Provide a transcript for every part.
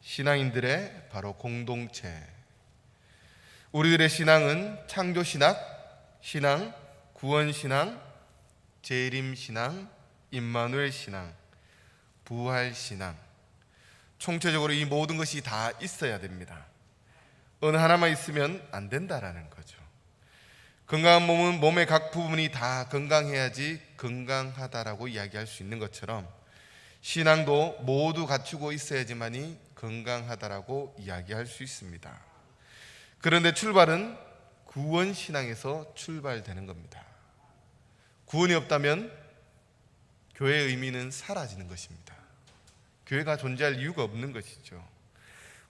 신앙인들의 바로 공동체. 우리들의 신앙은 창조신학, 신앙, 구원신앙, 재림신앙, 임마누엘신앙, 부활신앙, 총체적으로 이 모든 것이 다 있어야 됩니다. 어느 하나만 있으면 안 된다라는 거죠. 건강한 몸은 몸의 각 부분이 다 건강해야지 건강하다라고 이야기할 수 있는 것처럼 신앙도 모두 갖추고 있어야지만이 건강하다라고 이야기할 수 있습니다. 그런데 출발은 구원신앙에서 출발되는 겁니다. 구원이 없다면 교회의 의미는 사라지는 것입니다. 교회가 존재할 이유가 없는 것이죠.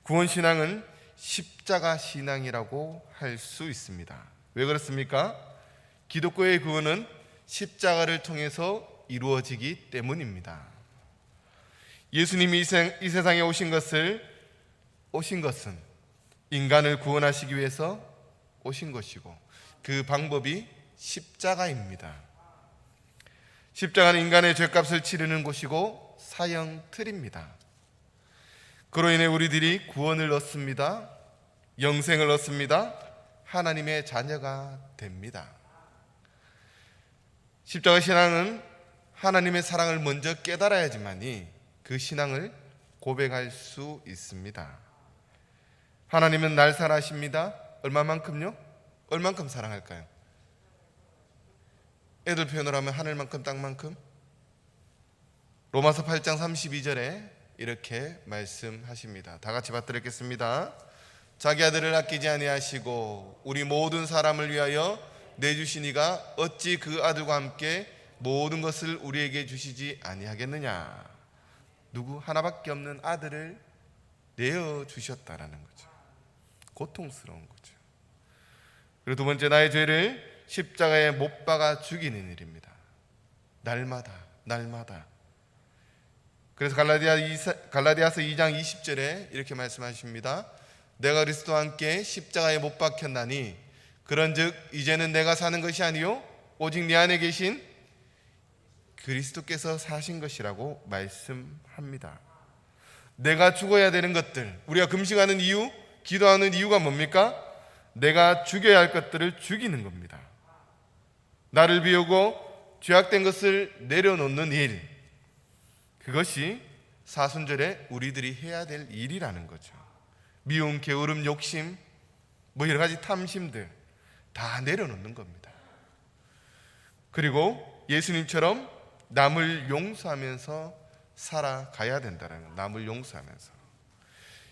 구원신앙은 십자가 신앙이라고 할 수 있습니다. 왜 그렇습니까? 기독교의 구원은 십자가를 통해서 이루어지기 때문입니다. 예수님이 이 세상에 오신 것은 인간을 구원하시기 위해서 오신 것이고 그 방법이 십자가입니다. 십자가는 인간의 죄값을 치르는 곳이고 사형틀입니다. 그로 인해 우리들이 구원을 얻습니다. 영생을 얻습니다. 하나님의 자녀가 됩니다. 십자가 신앙은 하나님의 사랑을 먼저 깨달아야지만이 그 신앙을 고백할 수 있습니다. 하나님은 날 사랑하십니다. 얼마만큼요? 얼만큼 사랑할까요? 애들 표현으로 하면 하늘만큼 땅만큼? 로마서 8장 32절에 이렇게 말씀하십니다. 다 같이 받들었겠습니다. 자기 아들을 아끼지 아니하시고 우리 모든 사람을 위하여 내주신 이가 어찌 그 아들과 함께 모든 것을 우리에게 주시지 아니하겠느냐. 누구? 하나밖에 없는 아들을 내어주셨다라는 거죠. 고통스러운 거죠. 그리고 두 번째, 나의 죄를 십자가에 못 박아 죽이는 일입니다. 날마다. 그래서 갈라디아서 2장 20절에 이렇게 말씀하십니다. 내가 그리스도와 함께 십자가에 못 박혔나니 그런즉 이제는 내가 사는 것이 아니요 오직 내 안에 계신 그리스도께서 사신 것이라고 말씀합니다. 내가 죽어야 되는 것들, 우리가 금식하는 이유, 기도하는 이유가 뭡니까? 내가 죽여야 할 것들을 죽이는 겁니다. 나를 비우고 죄악된 것을 내려놓는 일, 그것이 사순절에 우리들이 해야 될 일이라는 거죠. 미움, 게으름, 욕심, 여러 가지 탐심들 다 내려놓는 겁니다. 그리고 예수님처럼 남을 용서하면서 살아가야 된다는 것. 남을 용서하면서.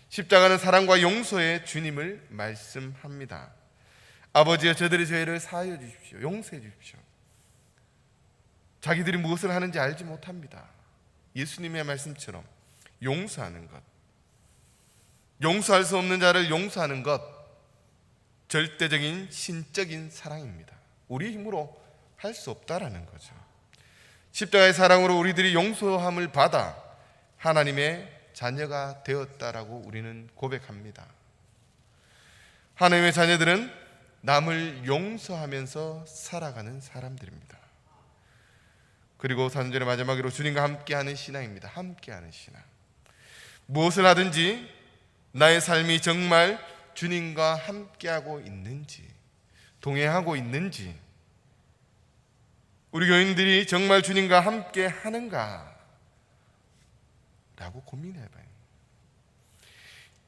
십자가는 사랑과 용서의 주님을 말씀합니다. 아버지여 저들의 죄를 사하여 주십시오. 용서해 주십시오. 자기들이 무엇을 하는지 알지 못합니다. 예수님의 말씀처럼 용서하는 것, 용서할 수 없는 자를 용서하는 것, 절대적인 신적인 사랑입니다. 우리 힘으로 할 수 없다라는 거죠. 십자가의 사랑으로 우리들이 용서함을 받아 하나님의 자녀가 되었다라고 우리는 고백합니다. 하나님의 자녀들은 남을 용서하면서 살아가는 사람들입니다. 그리고 사순절의 마지막으로 주님과 함께하는 신앙입니다. 함께하는 신앙. 무엇을 하든지 나의 삶이 정말 주님과 함께하고 있는지, 동행하고 있는지, 우리 교인들이 정말 주님과 함께 하는가 라고 고민해봐요.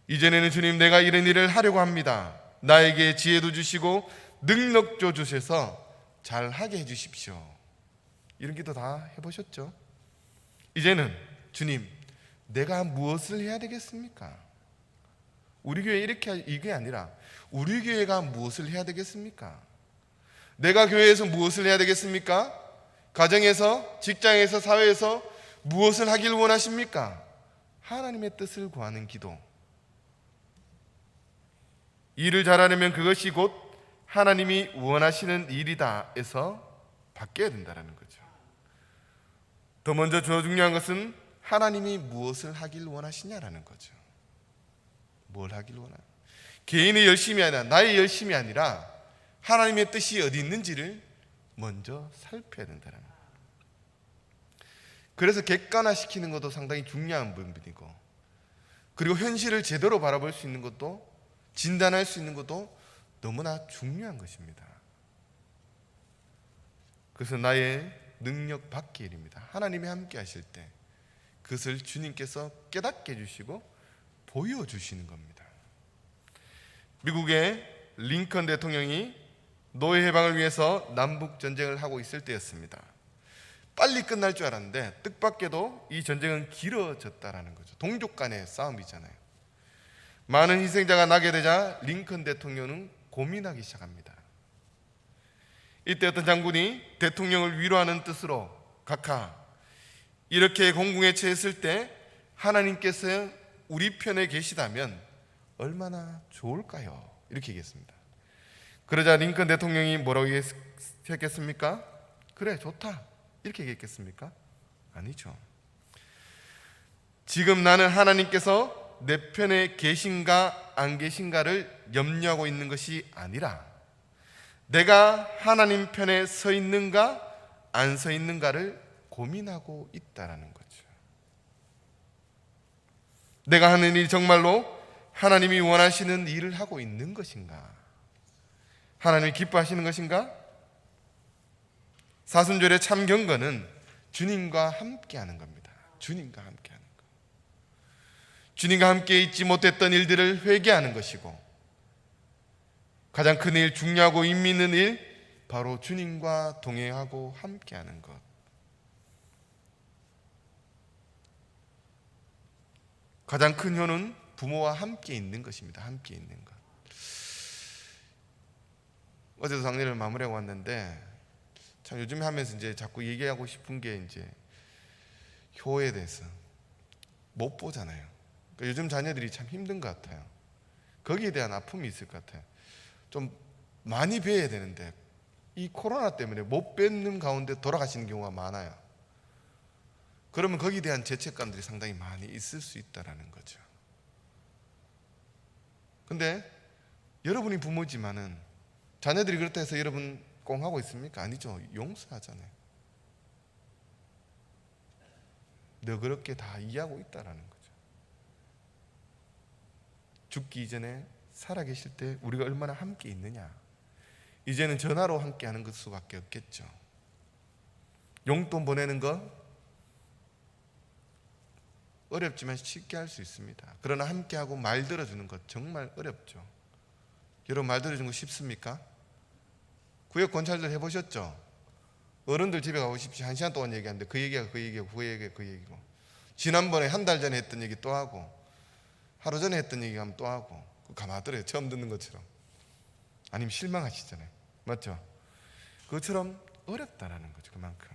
이전에는 주님, 내가 이런 일을 하려고 합니다. 나에게 지혜도 주시고 능력도 주셔서 잘하게 해주십시오. 이런 기도 다 해보셨죠? 이제는 주님, 내가 무엇을 해야 되겠습니까? 우리 교회 이게 아니라 우리 교회가 무엇을 해야 되겠습니까? 내가 교회에서 무엇을 해야 되겠습니까? 가정에서, 직장에서, 사회에서 무엇을 하길 원하십니까? 하나님의 뜻을 구하는 기도. 일을 잘하려면 그것이 곧 하나님이 원하시는 일이다 해서 바뀌어야 된다는 거죠. 더 먼저 중요한 것은 하나님이 무엇을 하길 원하시냐라는 거죠. 뭘 하길 원하냐? 개인의 열심이 아니라, 나의 열심이 아니라 하나님의 뜻이 어디 있는지를 먼저 살펴야 된다는 거예요. 그래서 객관화시키는 것도 상당히 중요한 부분이고, 그리고 현실을 제대로 바라볼 수 있는 것도, 진단할 수 있는 것도 너무나 중요한 것입니다. 그래서 나의 능력 밖의 일입니다. 하나님이 함께 하실 때 그것을 주님께서 깨닫게 해주시고 보여주시는 겁니다. 미국의 링컨 대통령이 노예 해방을 위해서 남북 전쟁을 하고 있을 때였습니다. 빨리 끝날 줄 알았는데 뜻밖에도 이 전쟁은 길어졌다라는 거죠. 동족 간의 싸움이잖아요. 많은 희생자가 나게 되자 링컨 대통령은 고민하기 시작합니다. 이때 어떤 장군이 대통령을 위로하는 뜻으로 각하, 이렇게 공궁에 처했을 때 하나님께서 우리 편에 계시다면 얼마나 좋을까요? 이렇게 얘기했습니다. 그러자 링컨 대통령이 뭐라고 얘기했겠습니까? 그래, 좋다, 이렇게 얘기했겠습니까? 아니죠. 지금 나는 하나님께서 내 편에 계신가 안 계신가를 염려하고 있는 것이 아니라 내가 하나님 편에 서 있는가 안 서 있는가를 고민하고 있다라는 거죠. 내가 하는 일이 정말로 하나님이 원하시는 일을 하고 있는 것인가? 하나님이 기뻐하시는 것인가? 사순절의 참 경건은 주님과 함께하는 겁니다. 주님과 함께하는 것. 주님과 함께 있지 못했던 일들을 회개하는 것이고, 가장 큰 일, 중요하고 의미 있는 일, 바로 주님과 동행하고 함께하는 것. 가장 큰 효는 부모와 함께 있는 것입니다. 함께 있는 것. 어제도 강의를 마무리하고 왔는데 참 요즘에 하면서 이제 자꾸 얘기하고 싶은 게 이제 효에 대해서 못 보잖아요. 그러니까 요즘 자녀들이 참 힘든 것 같아요. 거기에 대한 아픔이 있을 것 같아요. 좀 많이 배워야 되는데 이 코로나 때문에 못 뵙는 가운데 돌아가시는 경우가 많아요. 그러면 거기에 대한 죄책감들이 상당히 많이 있을 수 있다는 거죠. 근데 여러분이 부모지만은 자녀들이 그렇다 해서 여러분 꽁하고 있습니까? 아니죠. 용서하잖아요. 너그럽게 다 이해하고 있다는 거죠. 죽기 이전에 살아계실 때 우리가 얼마나 함께 있느냐. 이제는 전화로 함께하는 것 수밖에 없겠죠. 용돈 보내는 거 어렵지만 쉽게 할 수 있습니다. 그러나 함께하고 말 들어주는 것 정말 어렵죠. 여러분 말 들어주는 거 쉽습니까? 구역 권찰들 해보셨죠? 어른들 집에 가보십시오. 1시간 동안 얘기하는데 그 얘기가 그 얘기고 그 얘기가 그 얘기고, 지난번에 한 달 전에 했던 얘기 또 하고 하루 전에 했던 얘기 하면 또 하고, 가만히 처음 듣는 것처럼. 아니면 실망하시잖아요. 맞죠? 그것처럼 어렵다라는 거죠. 그만큼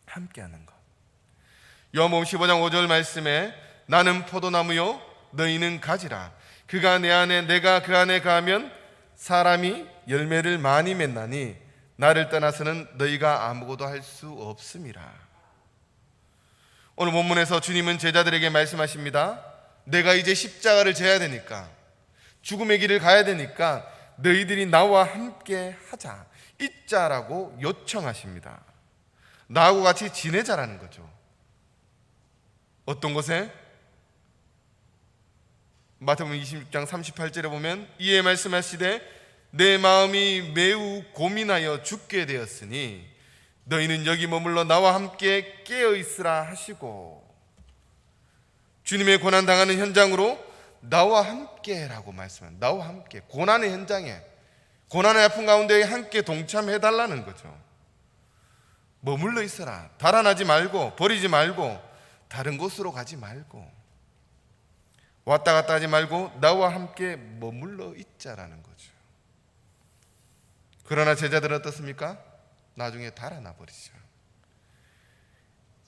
함께하는 것. 요한복음 15장 5절 말씀에 나는 포도나무요 너희는 가지라. 그가 내 안에 내가 그 안에 가면 사람이 열매를 많이 맺나니 나를 떠나서는 너희가 아무것도 할 수 없음이라. 오늘 본문에서 주님은 제자들에게 말씀하십니다. 내가 이제 십자가를 져야 되니까, 죽음의 길을 가야 되니까 너희들이 나와 함께 하자, 있자라고 요청하십니다. 나하고 같이 지내자라는 거죠. 어떤 것에? 마태복음 26장 38절에 보면 이에 말씀하시되 내 마음이 매우 고민하여 죽게 되었으니 너희는 여기 머물러 나와 함께 깨어 있으라 하시고, 주님의 고난 당하는 현장으로 나와 함께라고 말씀합니다. 나와 함께 고난의 현장에, 고난의 아픔 가운데 함께 동참해 달라는 거죠. 머물러 있어라. 달아나지 말고, 버리지 말고, 다른 곳으로 가지 말고, 왔다 갔다 하지 말고 나와 함께 머물러 있자라는 거죠. 그러나 제자들은 어떻습니까? 나중에 달아나 버리죠.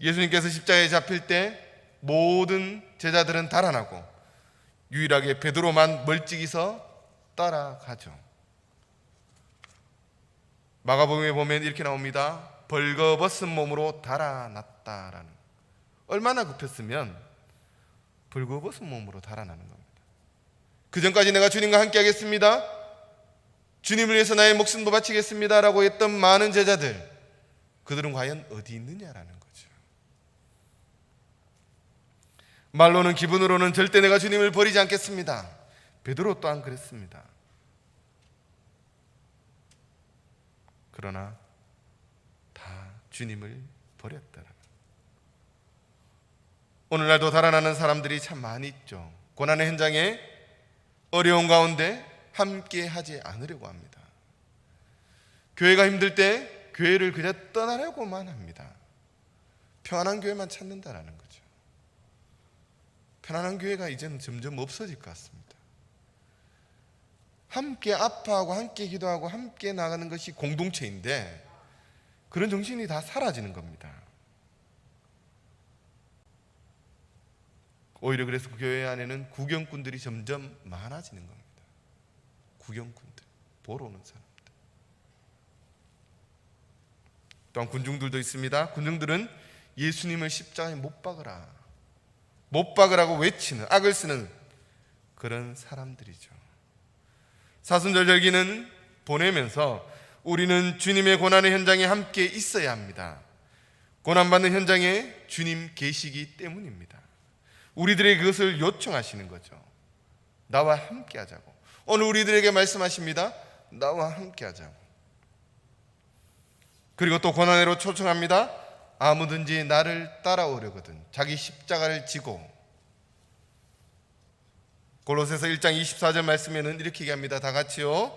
예수님께서 십자가에 잡힐 때 모든 제자들은 달아나고 유일하게 베드로만 멀찍이서 따라가죠. 마가복음에 보면 이렇게 나옵니다. 벌거벗은 몸으로 달아났다라는. 얼마나 급했으면 벌거벗은 몸으로 달아나는 겁니다. 그 전까지 내가 주님과 함께 하겠습니다, 주님을 위해서 나의 목숨도 바치겠습니다 라고 했던 많은 제자들, 그들은 과연 어디 있느냐라는 거죠. 말로는 기분으로는 절대 내가 주님을 버리지 않겠습니다. 베드로 또한 그랬습니다. 그러나 다 주님을 버렸더라. 오늘날도 달아나는 사람들이 참 많이 있죠. 고난의 현장에 어려운 가운데 함께 하지 않으려고 합니다. 교회가 힘들 때 교회를 그냥 떠나려고만 합니다. 평안한 교회만 찾는다라는 거죠. 편안한 교회가 이제는 점점 없어질 것 같습니다. 함께 아파하고 함께 기도하고 함께 나가는 것이 공동체인데 그런 정신이 다 사라지는 겁니다. 오히려 그래서 교회 안에는 구경꾼들이 점점 많아지는 겁니다. 구경꾼들, 보러 오는 사람들. 또한 군중들도 있습니다. 군중들은 예수님을 십자가에 못 박으라, 못 박으라고 외치는, 악을 쓰는 그런 사람들이죠. 사순절 절기는 보내면서 우리는 주님의 고난의 현장에 함께 있어야 합니다. 고난받는 현장에 주님 계시기 때문입니다. 우리들에게 그것을 요청하시는 거죠. 나와 함께 하자고. 오늘 우리들에게 말씀하십니다. 나와 함께 하자고. 그리고 또 고난으로 초청합니다. 아무든지 나를 따라오려거든 자기 십자가를 지고. 골로새서 1장 24절 말씀에는 이렇게 얘기합니다. 다 같이요.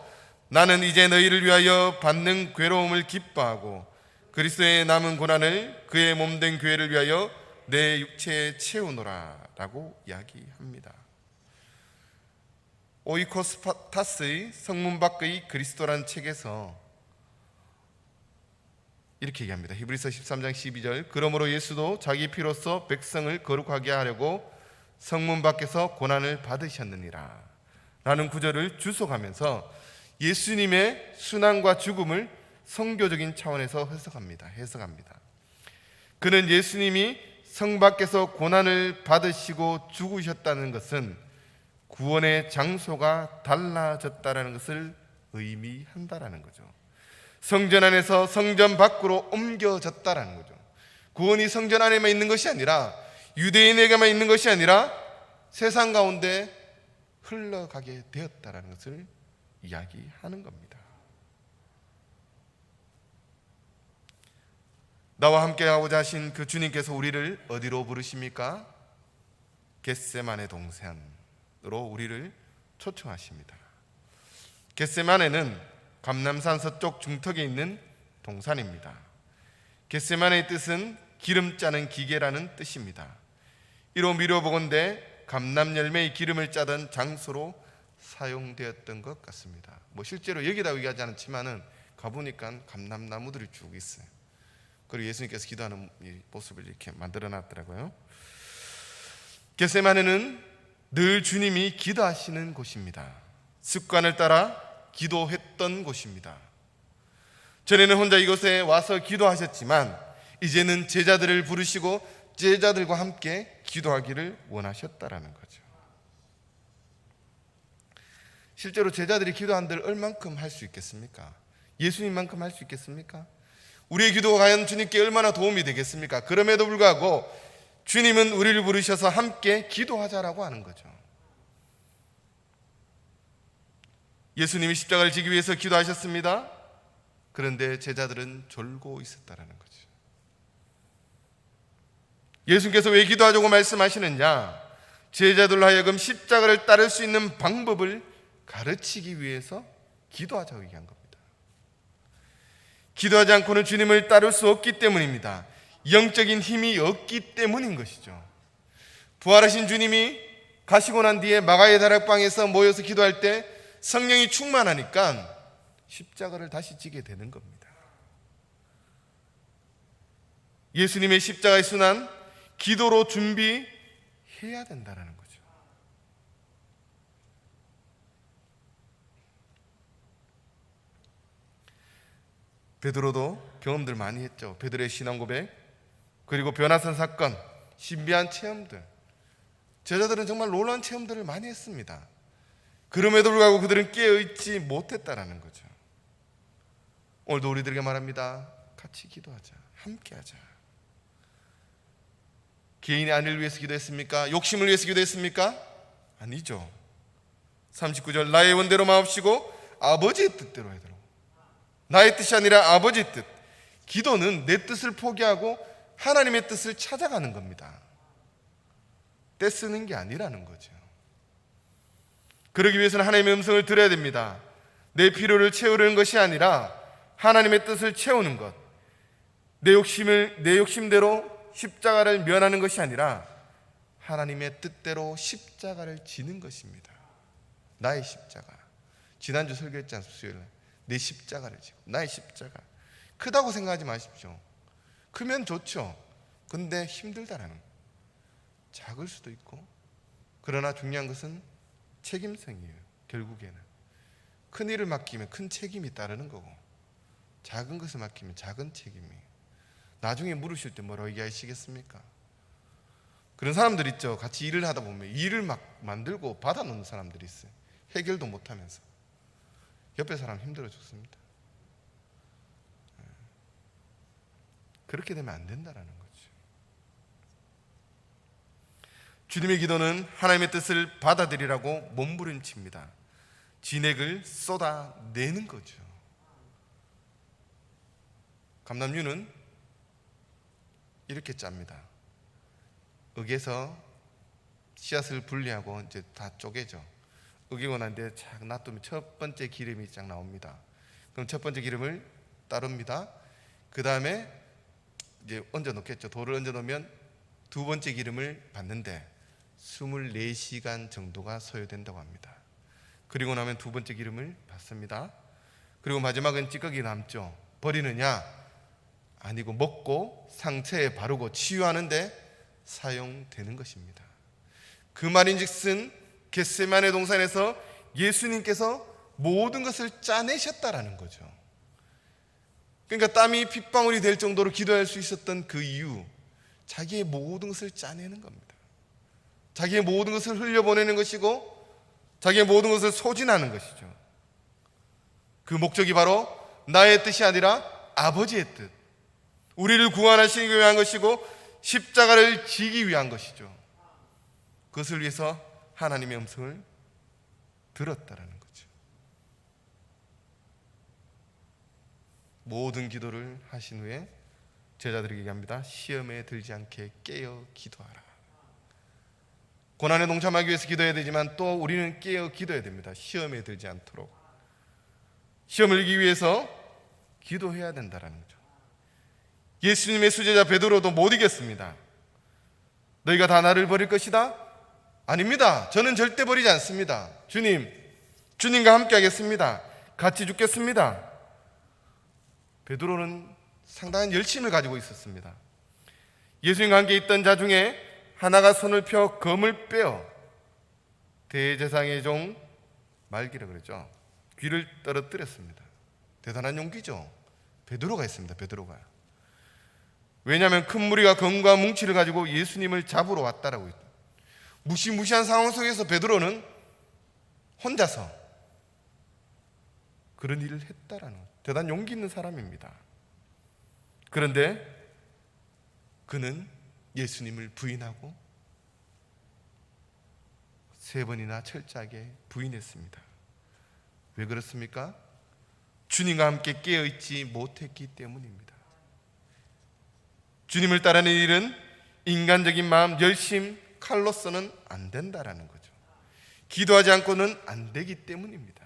나는 이제 너희를 위하여 받는 괴로움을 기뻐하고 그리스도의 남은 고난을 그의 몸된 교회를 위하여 내 육체에 채우노라 라고 이야기합니다. 오이코스타스의 성문 밖의 그리스도라는 책에서 이렇게 얘기합니다. 히브리서 13장 12절 그러므로 예수도 자기 피로써 백성을 거룩하게 하려고 성문 밖에서 고난을 받으셨느니라 라는 구절을 주석하면서 예수님의 순환과 죽음을 성교적인 차원에서 해석합니다. 그는 예수님이 성 밖에서 고난을 받으시고 죽으셨다는 것은 구원의 장소가 달라졌다는 것을 의미한다라는 거죠. 성전 안에서 성전 밖으로 옮겨졌다라는 거죠. 구원이 성전 안에만 있는 것이 아니라 유대인에게만 있는 것이 아니라 세상 가운데 흘러가게 되었다라는 것을 이야기하는 겁니다. 나와 함께 하고자 하신 그 주님께서 우리를 어디로 부르십니까? 겟세마네 동산으로 우리를 초청하십니다. 겟세마네는 감람산 서쪽 중턱에 있는 동산입니다. 겟세마네의 뜻은 기름 짜는 기계라는 뜻입니다. 이로 미뤄보건대 감람열매의 기름을 짜던 장소로 사용되었던 것 같습니다. 실제로 여기다 얘기하지 않지만은 가보니까 감람나무들이 쭉 있어요. 그리고 예수님께서 기도하는 모습을 이렇게 만들어 놨더라고요. 겟세마네는 늘 주님이 기도하시는 곳입니다. 습관을 따라 기도했던 곳입니다. 전에는 혼자 이곳에 와서 기도하셨지만 이제는 제자들을 부르시고 제자들과 함께 기도하기를 원하셨다라는 거죠. 실제로 제자들이 기도한 데를 얼만큼 할 수 있겠습니까? 예수님만큼 할 수 있겠습니까? 우리의 기도가 과연 주님께 얼마나 도움이 되겠습니까? 그럼에도 불구하고 주님은 우리를 부르셔서 함께 기도하자라고 하는 거죠. 예수님이 십자가를 지기 위해서 기도하셨습니다. 그런데 제자들은 졸고 있었다라는 거죠. 예수님께서 왜 기도하자고 말씀하시느냐? 제자들로 하여금 십자가를 따를 수 있는 방법을 가르치기 위해서 기도하자고 얘기한 겁니다. 기도하지 않고는 주님을 따를 수 없기 때문입니다. 영적인 힘이 없기 때문인 것이죠. 부활하신 주님이 가시고 난 뒤에 마가의 다락방에서 모여서 기도할 때 성령이 충만하니까 십자가를 다시 지게 되는 겁니다. 예수님의 십자가의 순환, 기도로 준비해야 된다는 거죠. 베드로도 경험들 많이 했죠. 베드로의 신앙 고백, 그리고 변화산 사건, 신비한 체험들. 제자들은 정말 놀라운 체험들을 많이 했습니다. 그럼에도 불구하고 그들은 깨어있지 못했다라는 거죠. 오늘도 우리들에게 말합니다. 같이 기도하자, 함께하자. 개인의 안위를 위해서 기도했습니까? 욕심을 위해서 기도했습니까? 아니죠. 39절, 나의 원대로 마옵시고 아버지의 뜻대로 하도록. 나의 뜻이 아니라 아버지의 뜻. 기도는 내 뜻을 포기하고 하나님의 뜻을 찾아가는 겁니다. 떼쓰는 게 아니라는 거죠. 그러기 위해서는 하나님의 음성을 들어야 됩니다. 내 필요를 채우려는 것이 아니라 하나님의 뜻을 채우는 것. 내 욕심대로 십자가를 면하는 것이 아니라 하나님의 뜻대로 십자가를 지는 것입니다. 나의 십자가. 지난주 설교했지 않습니까? 수요일에 내 십자가를 지고 나의 십자가. 크다고 생각하지 마십시오. 크면 좋죠. 근데 힘들다라는 거예요. 작을 수도 있고. 그러나 중요한 것은 책임성이에요. 결국에는 큰 일을 맡기면 큰 책임이 따르는 거고, 작은 것을 맡기면 작은 책임이에요. 나중에 물으실 때 뭐라고 얘기하시겠습니까? 그런 사람들 있죠. 같이 일을 하다 보면 일을 막 만들고 받아놓는 사람들이 있어요. 해결도 못하면서. 옆에 사람 힘들어 죽습니다. 그렇게 되면 안 된다라는 거죠. 주님의 기도는 하나님의 뜻을 받아들이라고 몸부림칩니다. 진액을 쏟아내는 거죠. 감남유는 이렇게 짭니다. 흙에서 씨앗을 분리하고 이제 다 쪼개죠. 으기고 난 뒤에 착 놔두면 첫 번째 기름이 쫙 나옵니다. 그럼 첫 번째 기름을 따릅니다. 그 다음에 이제 얹어 놓겠죠. 돌을 얹어 놓으면 두 번째 기름을 받는데 24시간 정도가 소요된다고 합니다. 그리고 나면 두 번째 기름을 받습니다. 그리고 마지막은 찌꺼기 남죠. 버리느냐? 아니고 먹고 상처에 바르고 치유하는데 사용되는 것입니다. 그 말인즉슨 겟세마네 동산에서 예수님께서 모든 것을 짜내셨다라는 거죠. 그러니까 땀이 핏방울이 될 정도로 기도할 수 있었던 그 이유, 자기의 모든 것을 짜내는 겁니다. 자기의 모든 것을 흘려보내는 것이고 자기의 모든 것을 소진하는 것이죠. 그 목적이 바로 나의 뜻이 아니라 아버지의 뜻, 우리를 구원하시기 위한 것이고 십자가를 지기 위한 것이죠. 그것을 위해서 하나님의 음성을 들었다라는 거죠. 모든 기도를 하신 후에 제자들에게 얘기합니다. 시험에 들지 않게 깨어 기도하라. 고난에 동참하기 위해서 기도해야 되지만 또 우리는 깨어 기도해야 됩니다. 시험에 들지 않도록. 시험을 이기기 위해서 기도해야 된다는 거죠. 예수님의 수제자 베드로도 못 이겼습니다. 너희가 다 나를 버릴 것이다? 아닙니다. 저는 절대 버리지 않습니다. 주님과 함께 하겠습니다. 같이 죽겠습니다. 베드로는 상당한 열심을 가지고 있었습니다. 예수님과 함께 있던 자 중에 하나가 손을 펴 검을 빼어 대제사장의 종 말기라 그랬죠. 귀를 떨어뜨렸습니다. 대단한 용기죠. 베드로가 했습니다. 베드로가. 왜냐하면 큰 무리가 검과 뭉치를 가지고 예수님을 잡으러 왔다라고 했죠. 무시무시한 상황 속에서 베드로는 혼자서 그런 일을 했다라는 대단한 용기 있는 사람입니다. 그런데 그는 예수님을 부인하고 3번이나 철저하게 부인했습니다. 왜 그렇습니까? 주님과 함께 깨어있지 못했기 때문입니다. 주님을 따르는 일은 인간적인 마음, 열심, 칼로서는 안 된다라는 거죠. 기도하지 않고는 안 되기 때문입니다.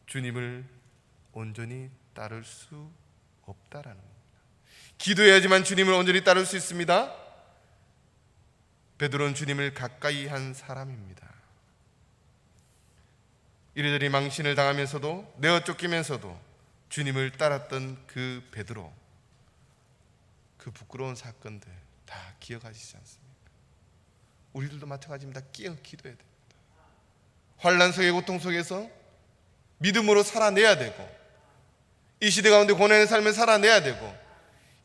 주님을 온전히 따를 수 없다라는 겁니다. 기도해야지만 주님을 온전히 따를 수 있습니다. 베드로는 주님을 가까이 한 사람입니다. 이리저리 망신을 당하면서도 내어 쫓기면서도 주님을 따랐던 그 베드로, 그 부끄러운 사건들 다 기억하시지 않습니까? 우리들도 마찬가지입니다. 깨어 기도해야 됩니다. 환난 속의 고통 속에서 믿음으로 살아내야 되고, 이 시대 가운데 고난의 삶을 살아내야 되고,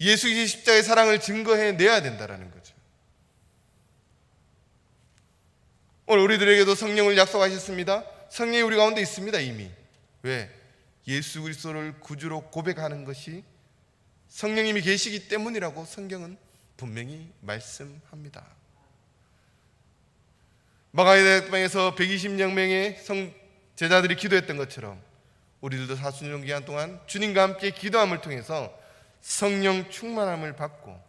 예수 그리스도의 십자가의 사랑을 증거해내야 된다는 거죠. 오늘 우리들에게도 성령을 약속하셨습니다. 성령이 우리 가운데 있습니다. 이미. 왜? 예수 그리스도를 구주로 고백하는 것이 성령님이 계시기 때문이라고 성경은 분명히 말씀합니다. 마가의 땅에서 120명의 제자들이 기도했던 것처럼 우리들도 사순절 기간 동안 주님과 함께 기도함을 통해서 성령 충만함을 받고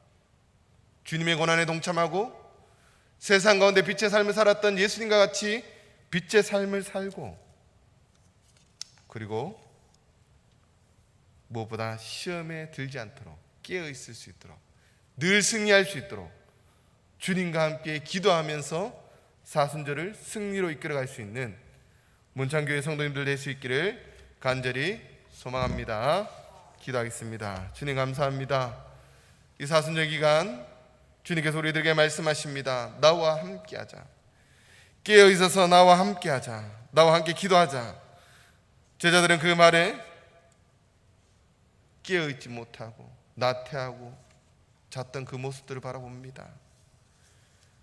주님의 고난에 동참하고 세상 가운데 빛의 삶을 살았던 예수님과 같이 빛의 삶을 살고, 그리고 무엇보다 시험에 들지 않도록 깨어 있을 수 있도록, 늘 승리할 수 있도록 주님과 함께 기도하면서 사순절을 승리로 이끌어갈 수 있는 문창교회 성도님들 될 수 있기를 간절히 소망합니다. 기도하겠습니다. 주님 감사합니다. 이 사순절 기간 주님께서 우리들에게 말씀하십니다. 나와 함께하자. 깨어 있어서 나와 함께하자. 나와 함께 기도하자. 제자들은 그 말에 깨어 있지 못하고 나태하고 잤던 그 모습들을 바라봅니다.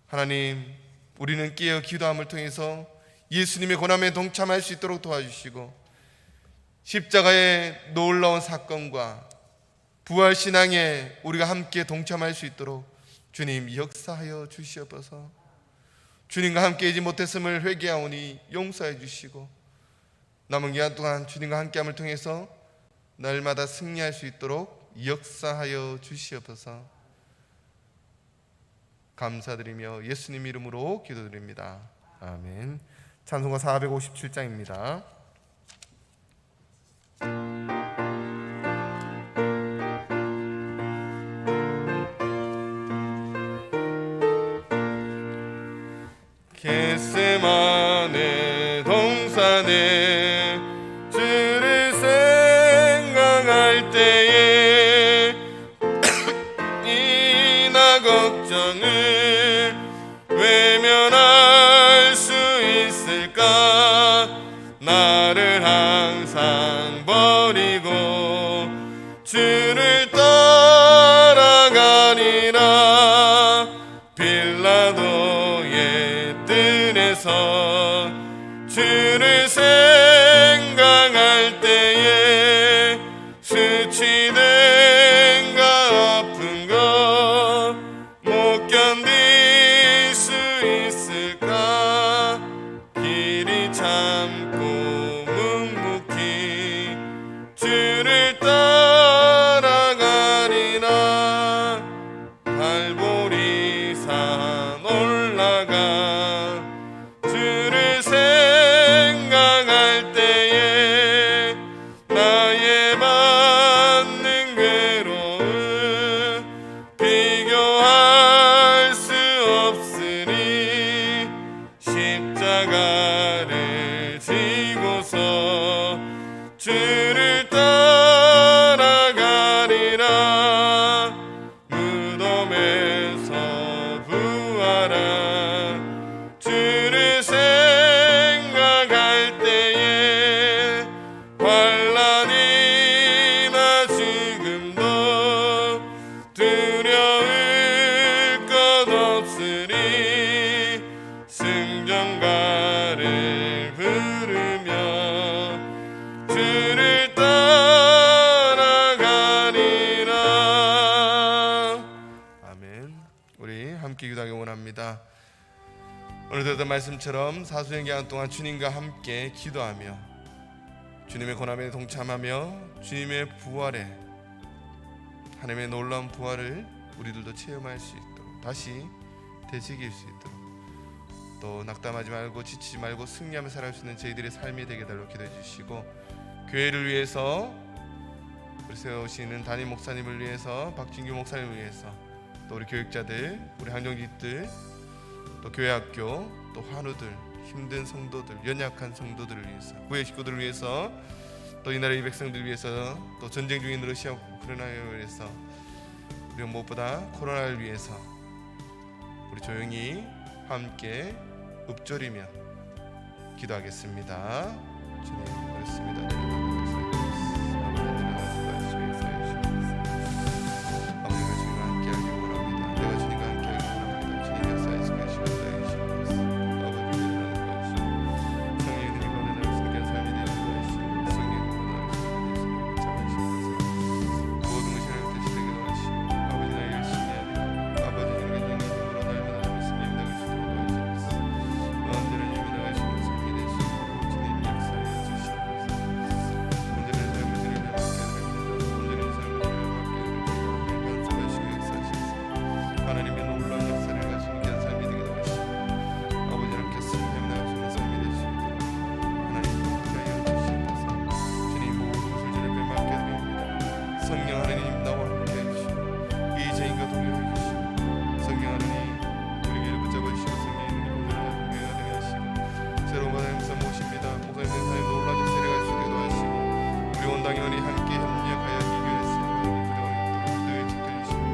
하나님, 우리는 깨어 기도함을 통해서 예수님의 고난에 동참할 수 있도록 도와주시고, 십자가의 놀라운 사건과 부활신앙에 우리가 함께 동참할 수 있도록 주님 역사하여 주시옵소서. 주님과 함께하지 못했음을 회개하오니 용서해 주시고, 남은 기간 동안 주님과 함께함을 통해서 날마다 승리할 수 있도록 역사하여 주시옵소서. 감사드리며 예수님 이름으로 기도드립니다. 아멘. 찬송가 457장입니다. 겟세마네 동산에 주를 생각할 때에 이나 걱정을 외면할 수 있을까? 나를 항상 버리고 주를 따라가리라. 빌라도의 뜰에서 주를 생각할 때에 수치된 가 아픈 것 못 견딜 수 있을까? 길이 참고 묵묵히 주를 따라가리라. 갈보리산 올라가 주를 생각할 때에 나의 받는 괴로움 비교할 수 없으니 십자가를 지고서 주를 따라가리라. 무덤에서 부활한 주를 생각할 때에 환난이나 죽음도 두려울 것 없으니 승전가를 부르며 주를 따라가리라. 아멘. 우리 함께 기도하기 원합니다. 오늘 들었던 말씀처럼 사순절 기간 동안 주님과 함께 기도하며 주님의 고난에 동참하며 주님의 부활에, 하나님의 놀라운 부활을 우리들도 체험할 수 있도록, 다시 되새길 수 있도록, 또 낙담하지 말고 지치지 말고 승리하며 살아갈 수 있는 저희들의 삶이 되게 달라고 기도해 주시고, 교회를 위해서 우리 세우시는 담임 목사님을 위해서, 박진규 목사님을 위해서, 또 우리 교육자들, 우리 한정직들, 또 교회학교, 또 환우들, 힘든 성도들, 연약한 성도들을 위해서, 구의 식구들을 위해서, 또 이 나라의 백성들을 위해서, 또 전쟁 중인 러시아 우크라이나를 위해서, 그리고 무엇보다 코로나를 위해서 우리 조용히 함께 읊조리며 기도하겠습니다. 주님 그렇습니다. 하나님의 놀라운 역사를 가시는 귀한 삶이 되기도 하시고 아버지를 함께 승리하며 나가시는 삶이 될 수 있도록 하나님 함께하여 주시옵소서. 주님 모든 것을 주님 앞에 맡겨드립니다. 성령 하나님 나와 함께 해주시고 이 죄인과 동행해 주시고 성령 하나님 우리를 붙잡아 주시고 성령의 눈을 공개가 되게 하시고 새로운 바다의 목사 모십니다. 목사님 사에 놀라운 역사를 갈 수 있도록 하시고 우리 온 당연히 함께 협력하여 이 교회 세워가는 그들을 늘 지켜주시고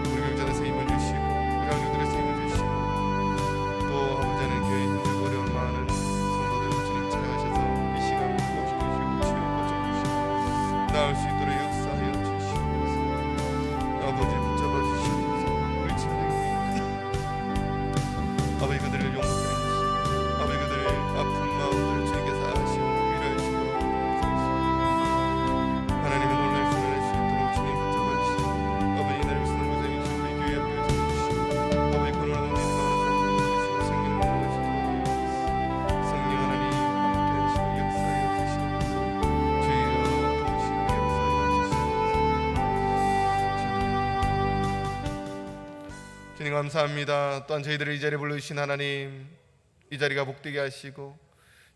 우리 교육자들의 힘을 주시고 우리 학교들의 힘을 주시고 또 아버지는 교회에 힘들고 어려운 많은 성도들 주님 찾아가셔서 이 시간을 회복시켜주시고 치유 고쳐주시고 나을 수 있도록 역사하여 주시옵소서. 아버지 붙잡아 주시옵소서. 우리 친구들 아버지 그들을 용서해 주시고 아버지 그들의 아픈 마음들을 주님께서 아시고 위로해 주시고 하나님의 놀라운 손을 낼 수 있도록 주님 붙잡아 주시고 아버지 이날을 쓰는 고생해 주시고 우리 교회 앞에 세워주시고 아버지 코로나 가운데 있는 많은 사람들을 주시고 성령을 보내주시고 성령 하나님 함께 하시고 역사하여 주시옵소서. 주여 도우시고 역사하여 주시옵소서. 주님 감사합니다. 또한 저희들을 이 자리에 불러주신 하나님 이 자리가 복되게 하시고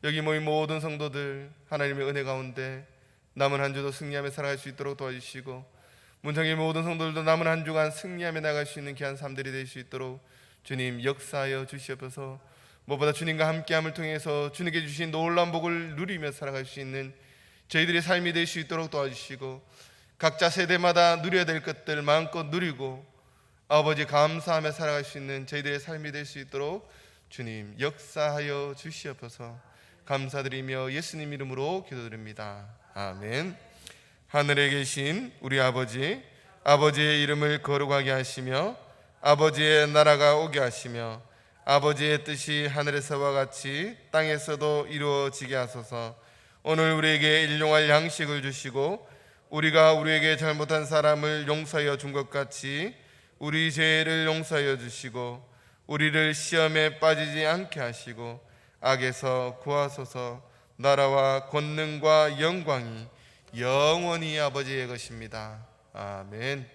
여기 모인 모든 성도들 하나님의 은혜 가운데 남은 한 주도 승리하며 살아갈 수 있도록 도와주시고 문창의 모든 성도들도 남은 한 주간 승리하며 나갈 수 있는 귀한 삶들이 될 수 있도록 주님 역사하여 주시옵소서. 무엇보다 주님과 함께함을 통해서 주님께 주신 놀라운 복을 누리며 살아갈 수 있는 저희들의 삶이 될 수 있도록 도와주시고 각자 세대마다 누려야 될 것들 마음껏 누리고 아버지 감사하며 살아갈 수 있는 저희들의 삶이 될 수 있도록 주님 역사하여 주시옵소서. 감사드리며 예수님 이름으로 기도드립니다. 아멘. 하늘에 계신 우리 아버지, 아버지의 이름을 거룩하게 하시며 아버지의 나라가 오게 하시며 아버지의 뜻이 하늘에서와 같이 땅에서도 이루어지게 하소서. 오늘 우리에게 일용할 양식을 주시고 우리가 우리에게 잘못한 사람을 용서하여 준 것 같이 우리 죄를 용서하여 주시고 우리를 시험에 빠지지 않게 하시고 악에서 구하소서. 나라와 권능과 영광이 영원히 아버지의 것입니다. 아멘.